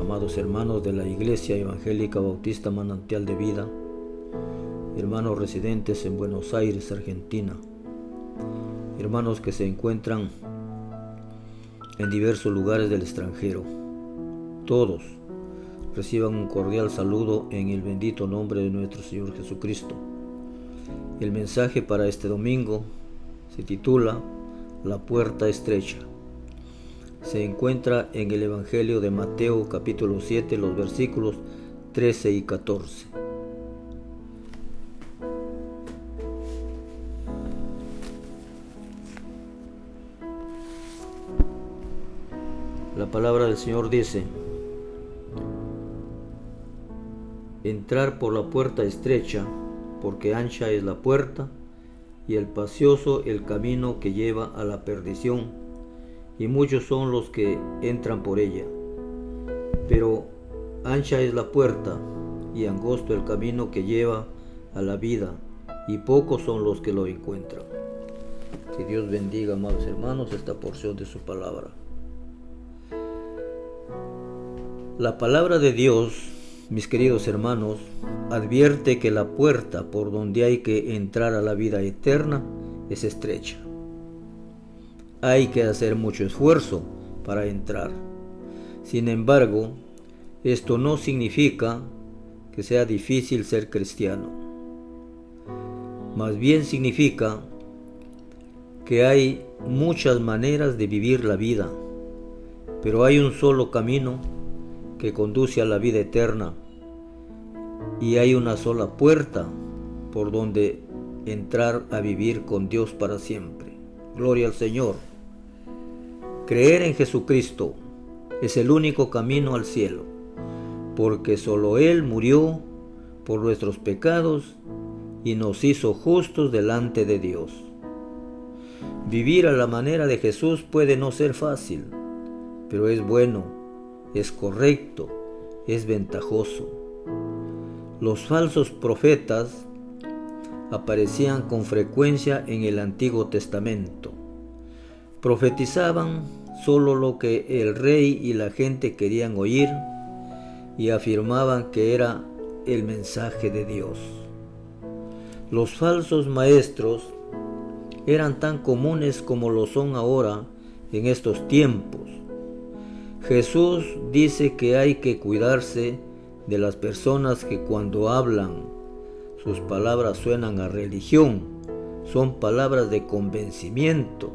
amados hermanos de la Iglesia Evangélica Bautista Manantial de Vida, hermanos residentes en Buenos Aires, Argentina, hermanos que se encuentran en diversos lugares del extranjero, todos reciban un cordial saludo en el bendito nombre de nuestro Señor Jesucristo. El mensaje para este domingo se titula La puerta estrecha. Se encuentra en el Evangelio de Mateo capítulo 7, los versículos 13 y 14. La palabra del Señor dice: entrar por la puerta estrecha, porque ancha es la puerta y espacioso el camino que lleva a la perdición, y muchos son los que entran por ella. Pero ancha es la puerta y angosto el camino que lleva a la vida, y pocos son los que lo encuentran. Que Dios bendiga, amados hermanos, esta porción de su palabra. La palabra de Dios, mis queridos hermanos, advierte que la puerta por donde hay que entrar a la vida eterna es estrecha. Hay que hacer mucho esfuerzo para entrar. Sin embargo, esto no significa que sea difícil ser cristiano. Más bien significa que hay muchas maneras de vivir la vida, pero hay un solo camino que conduce a la vida eterna, y hay una sola puerta por donde entrar a vivir con Dios para siempre. Gloria al Señor. Creer en Jesucristo es el único camino al cielo, porque solo Él murió por nuestros pecados y nos hizo justos delante de Dios. Vivir a la manera de Jesús puede no ser fácil, pero es bueno, es correcto, es ventajoso. Los falsos profetas aparecían con frecuencia en el Antiguo Testamento. Profetizaban solo lo que el rey y la gente querían oír y afirmaban que era el mensaje de Dios. Los falsos maestros eran tan comunes como lo son ahora en estos tiempos. Jesús dice que hay que cuidarse de las personas que cuando hablan, sus palabras suenan a religión, son palabras de convencimiento,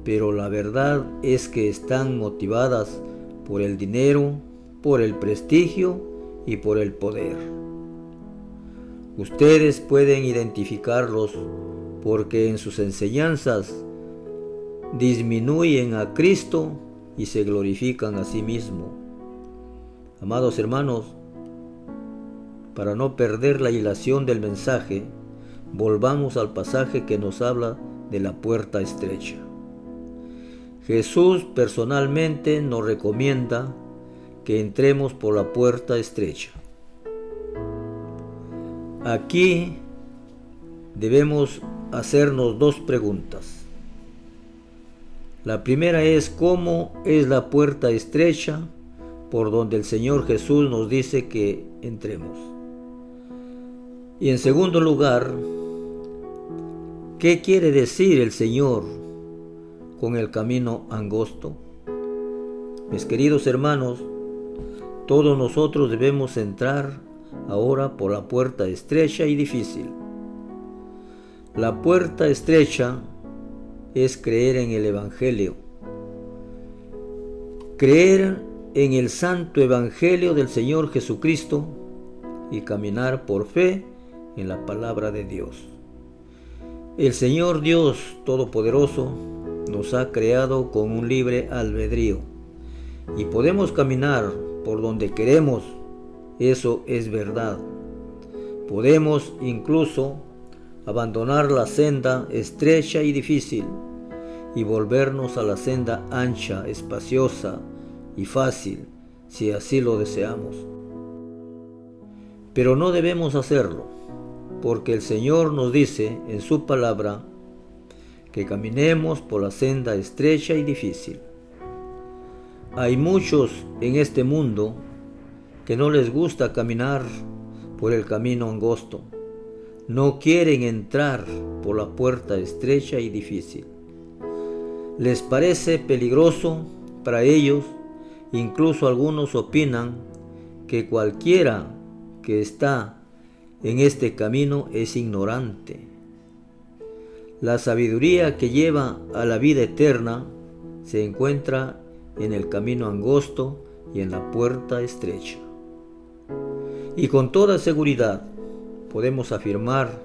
pero la verdad es que están motivadas por el dinero, por el prestigio y por el poder. Ustedes pueden identificarlos porque en sus enseñanzas disminuyen a Cristo y se glorifican a sí mismos. Amados hermanos, para no perder la hilación del mensaje, volvamos al pasaje que nos habla de la puerta estrecha. Jesús personalmente nos recomienda que entremos por la puerta estrecha. Aquí debemos hacernos dos preguntas. La primera es: ¿cómo es la puerta estrecha por donde el Señor Jesús nos dice que entremos? Y en segundo lugar, ¿qué quiere decir el Señor con el camino angosto? Mis queridos hermanos, todos nosotros debemos entrar ahora por la puerta estrecha y difícil. La puerta estrecha es creer en el Evangelio, creer en el santo Evangelio del Señor Jesucristo y caminar por fe en la palabra de Dios. El Señor Dios Todopoderoso nos ha creado con un libre albedrío y podemos caminar por donde queremos. Eso es verdad. Podemos incluso abandonar la senda estrecha y difícil y volvernos a la senda ancha, espaciosa y fácil, si así lo deseamos. Pero no debemos hacerlo, porque el Señor nos dice en su palabra que caminemos por la senda estrecha y difícil. Hay muchos en este mundo que no les gusta caminar por el camino angosto. No quieren entrar por la puerta estrecha y difícil. Les parece peligroso para ellos. Incluso algunos opinan que cualquiera que está en este camino es ignorante. La sabiduría que lleva a la vida eterna se encuentra en el camino angosto y en la puerta estrecha. Y con toda seguridad podemos afirmar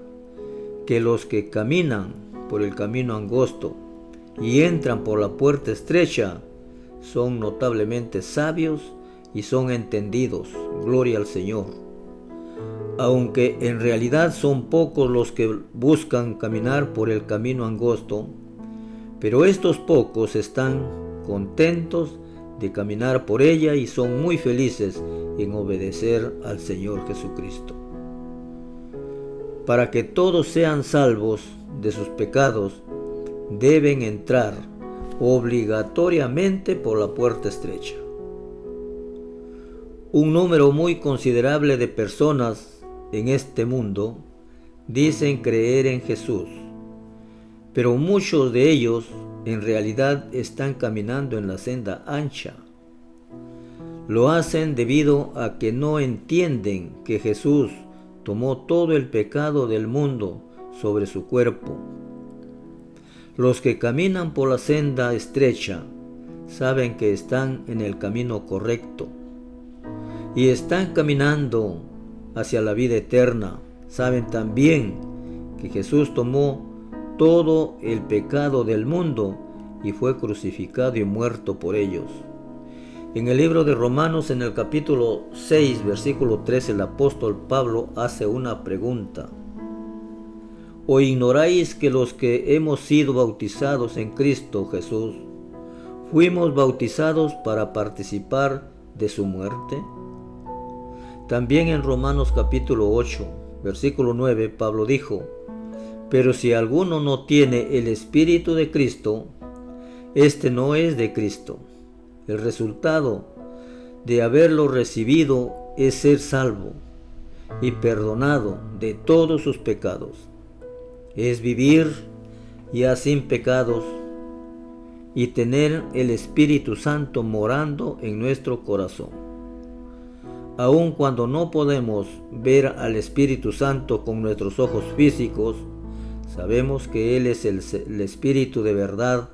que los que caminan por el camino angosto y entran por la puerta estrecha son notablemente sabios y son entendidos. Gloria al Señor. Aunque en realidad son pocos los que buscan caminar por el camino angosto, pero estos pocos están contentos de caminar por ella y son muy felices en obedecer al Señor Jesucristo. Para que todos sean salvos de sus pecados, deben entrar obligatoriamente por la puerta estrecha. Un número muy considerable de personas en este mundo dicen creer en Jesús, pero muchos de ellos en realidad están caminando en la senda ancha. Lo hacen debido a que no entienden que Jesús tomó todo el pecado del mundo sobre su cuerpo. Los que caminan por la senda estrecha saben que están en el camino correcto y están caminando hacia la vida eterna. Saben también que Jesús tomó todo el pecado del mundo y fue crucificado y muerto por ellos. En el libro de Romanos, en el capítulo 6, versículo 13, el apóstol Pablo hace una pregunta. ¿O ignoráis que los que hemos sido bautizados en Cristo Jesús, fuimos bautizados para participar de su muerte? También en Romanos capítulo 8, versículo 9, Pablo dijo, pero si alguno no tiene el Espíritu de Cristo, este no es de Cristo. El resultado de haberlo recibido es ser salvo y perdonado de todos sus pecados. Es vivir ya sin pecados y tener el Espíritu Santo morando en nuestro corazón. Aun cuando no podemos ver al Espíritu Santo con nuestros ojos físicos, sabemos que Él es el Espíritu de verdad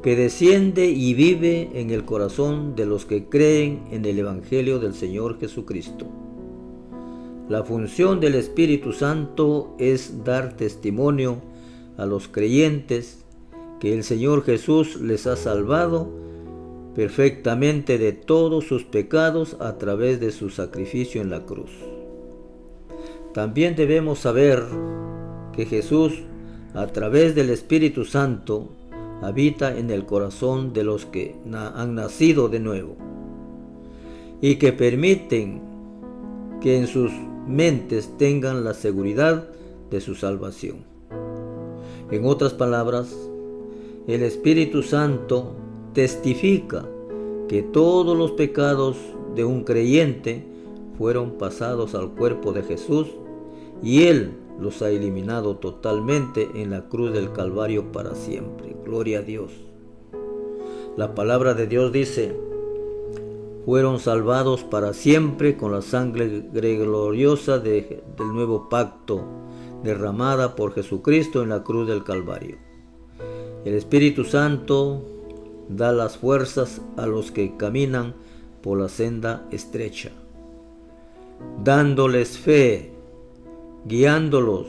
que desciende y vive en el corazón de los que creen en el Evangelio del Señor Jesucristo. La función del Espíritu Santo es dar testimonio a los creyentes que el Señor Jesús les ha salvado perfectamente de todos sus pecados a través de su sacrificio en la cruz. También debemos saber que Jesús, a través del Espíritu Santo, habita en el corazón de los que han nacido de nuevo y que permiten que en sus mentes tengan la seguridad de su salvación. En otras palabras, el Espíritu Santo testifica que todos los pecados de un creyente fueron pasados al cuerpo de Jesús y Él los ha eliminado totalmente en la cruz del Calvario para siempre. Gloria a Dios. La palabra de Dios dice, fueron salvados para siempre con la sangre gloriosa del nuevo pacto derramada por Jesucristo en la cruz del Calvario. El Espíritu Santo da las fuerzas a los que caminan por la senda estrecha, dándoles fe, guiándolos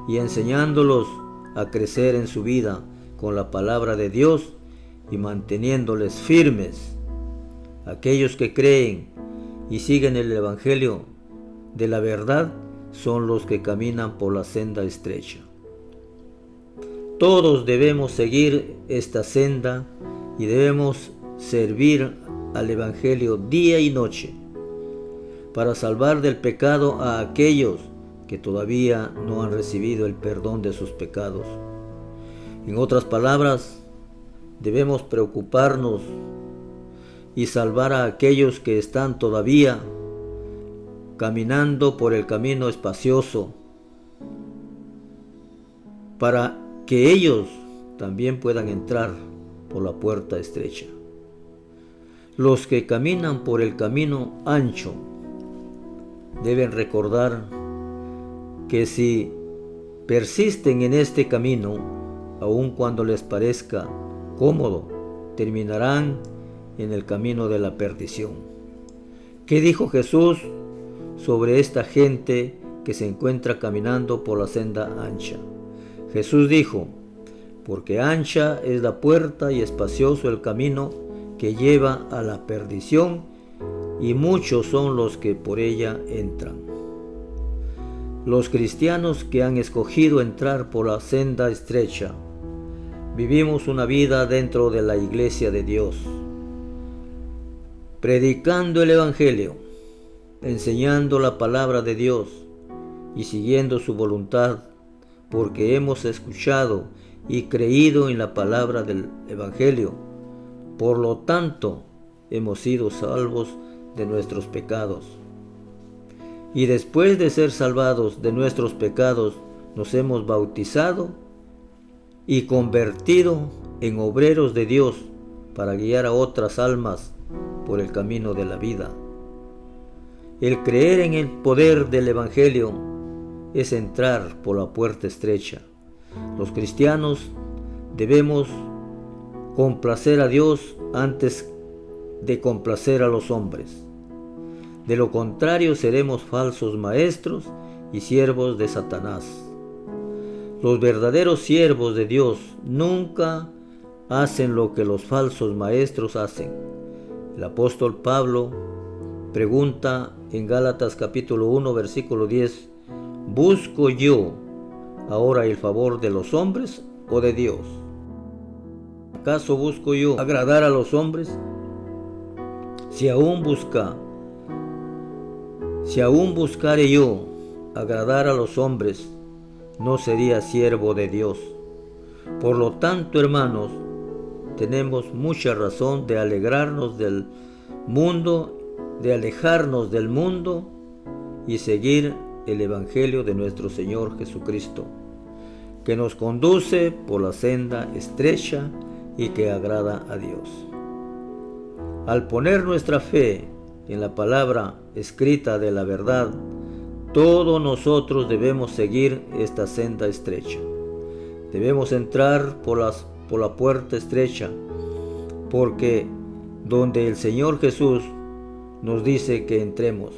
y enseñándolos a crecer en su vida con la palabra de Dios y manteniéndoles firmes. Aquellos que creen y siguen el Evangelio de la verdad son los que caminan por la senda estrecha. Todos debemos seguir esta senda y debemos servir al Evangelio día y noche para salvar del pecado a aquellos que todavía no han recibido el perdón de sus pecados. En otras palabras, debemos preocuparnos y salvar a aquellos que están todavía caminando por el camino espacioso, para que ellos también puedan entrar por la puerta estrecha. Los que caminan por el camino ancho deben recordar que si persisten en este camino, aun cuando les parezca cómodo, terminarán en el camino de la perdición. ¿Qué dijo Jesús sobre esta gente que se encuentra caminando por la senda ancha? Jesús dijo: porque ancha es la puerta y espacioso el camino que lleva a la perdición, y muchos son los que por ella entran. Los cristianos que han escogido entrar por la senda estrecha, vivimos una vida dentro de la iglesia de Dios, predicando el Evangelio, enseñando la palabra de Dios y siguiendo su voluntad, porque hemos escuchado y creído en la palabra del Evangelio. Por lo tanto, hemos sido salvos de nuestros pecados. Y después de ser salvados de nuestros pecados, nos hemos bautizado y convertido en obreros de Dios para guiar a otras almas por el camino de la vida. El creer en el poder del Evangelio es entrar por la puerta estrecha. Los cristianos debemos complacer a Dios antes de complacer a los hombres. De lo contrario, seremos falsos maestros y siervos de Satanás. Los verdaderos siervos de Dios nunca hacen lo que los falsos maestros hacen. El apóstol Pablo pregunta en Gálatas capítulo 1, versículo 10: ¿busco yo ahora el favor de los hombres o de Dios? ¿Acaso busco yo agradar a los hombres? Si aún buscare yo agradar a los hombres, no sería siervo de Dios. Por lo tanto, hermanos, tenemos mucha razón de alegrarnos del mundo, de alejarnos del mundo y seguir el Evangelio de nuestro Señor Jesucristo, que nos conduce por la senda estrecha y que agrada a Dios. Al poner nuestra fe en la palabra escrita de la verdad, todos nosotros debemos seguir esta senda estrecha. Debemos entrar por la puerta estrecha, porque donde el Señor Jesús nos dice que entremos.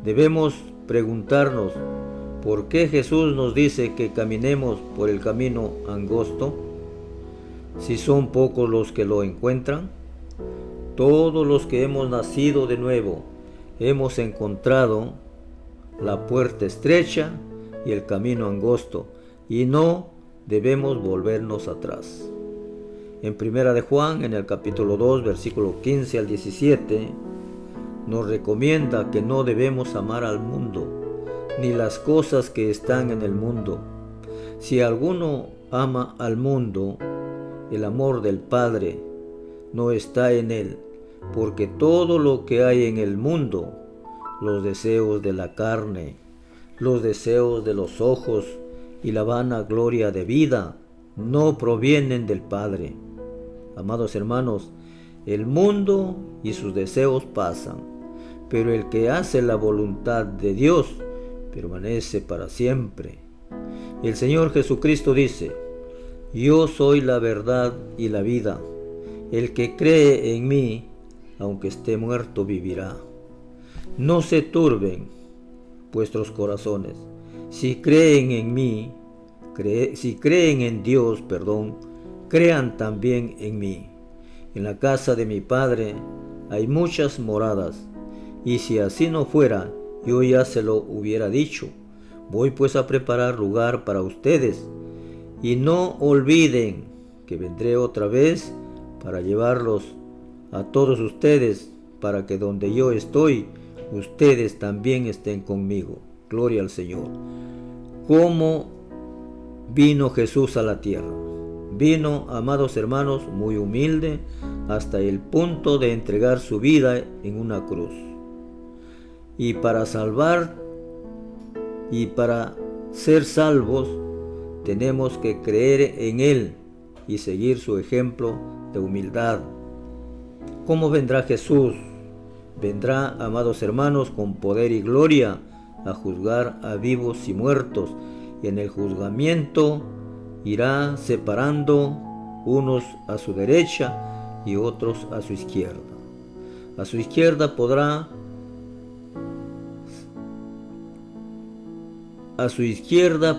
Debemos preguntarnos: ¿por qué Jesús nos dice que caminemos por el camino angosto? Si son pocos los que lo encuentran. Todos los que hemos nacido de nuevo hemos encontrado la puerta estrecha y el camino angosto, y no debemos volvernos atrás. En Primera de Juan, en el capítulo 2, versículo 15 al 17, nos recomienda que no debemos amar al mundo, ni las cosas que están en el mundo. Si alguno ama al mundo, el amor del Padre no está en él, porque todo lo que hay en el mundo, los deseos de la carne, los deseos de los ojos y la vanagloria de vida, no provienen del Padre. Amados hermanos, el mundo y sus deseos pasan, pero el que hace la voluntad de Dios permanece para siempre. El Señor Jesucristo dice: yo soy la verdad y la vida. El que cree en mí, aunque esté muerto, vivirá. No se turben vuestros corazones. Si creen en mí, si creen en Dios, crean también en mí. En la casa de mi Padre hay muchas moradas, y si así no fuera, yo ya se lo hubiera dicho. Voy pues a preparar lugar para ustedes, y no olviden que vendré otra vez para llevarlos a todos ustedes, para que donde yo estoy, ustedes también estén conmigo. Gloria al Señor. ¿Cómo vino Jesús a la tierra? Vino, amados hermanos, muy humilde, hasta el punto de entregar su vida en una cruz. Y para ser salvos, tenemos que creer en Él y seguir su ejemplo de humildad. ¿Cómo vendrá Jesús? Vendrá, amados hermanos, con poder y gloria a juzgar a vivos y muertos, y en el juzgamiento irá separando unos a su derecha y otros a su izquierda. A su izquierda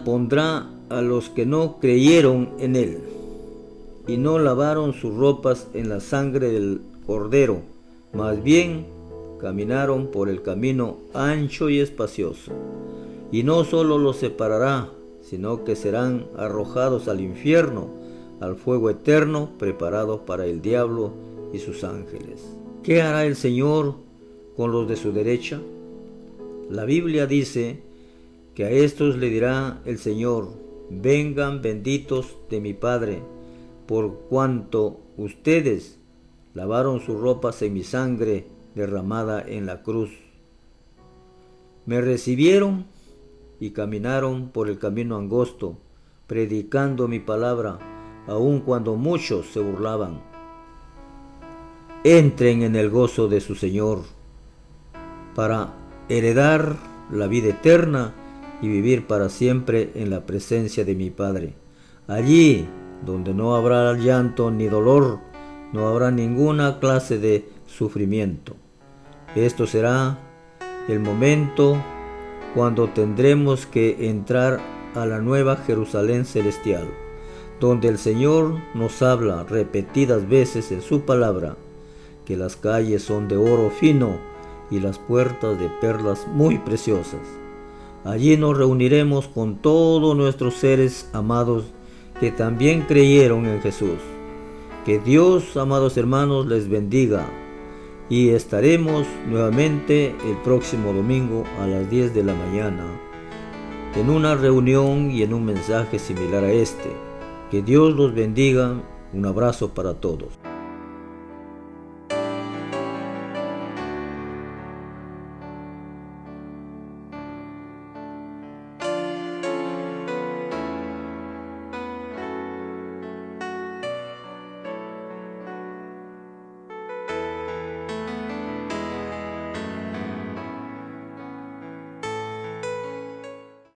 pondrá a los que no creyeron en Él y no lavaron sus ropas en la sangre del Cordero, más bien caminaron por el camino ancho y espacioso. Y no solo los separará, sino que serán arrojados al infierno, al fuego eterno preparado para el diablo y sus ángeles. ¿Qué hará el Señor con los de su derecha? La Biblia dice que a estos le dirá el Señor: vengan benditos de mi Padre, por cuanto ustedes lavaron sus ropas en mi sangre derramada en la cruz. Me recibieron y caminaron por el camino angosto, predicando mi palabra, aun cuando muchos se burlaban. Entren en el gozo de su Señor para heredar la vida eterna y vivir para siempre en la presencia de mi Padre. Allí donde no habrá llanto ni dolor, no habrá ninguna clase de sufrimiento. Esto será el momento cuando tendremos que entrar a la nueva Jerusalén celestial, donde el Señor nos habla repetidas veces en su palabra que las calles son de oro fino y las puertas de perlas muy preciosas. Allí nos reuniremos con todos nuestros seres amados que también creyeron en Jesús. Que Dios, amados hermanos, les bendiga, y estaremos nuevamente el próximo domingo a las 10 de la mañana en una reunión y en un mensaje similar a este. Que Dios los bendiga. Un abrazo para todos.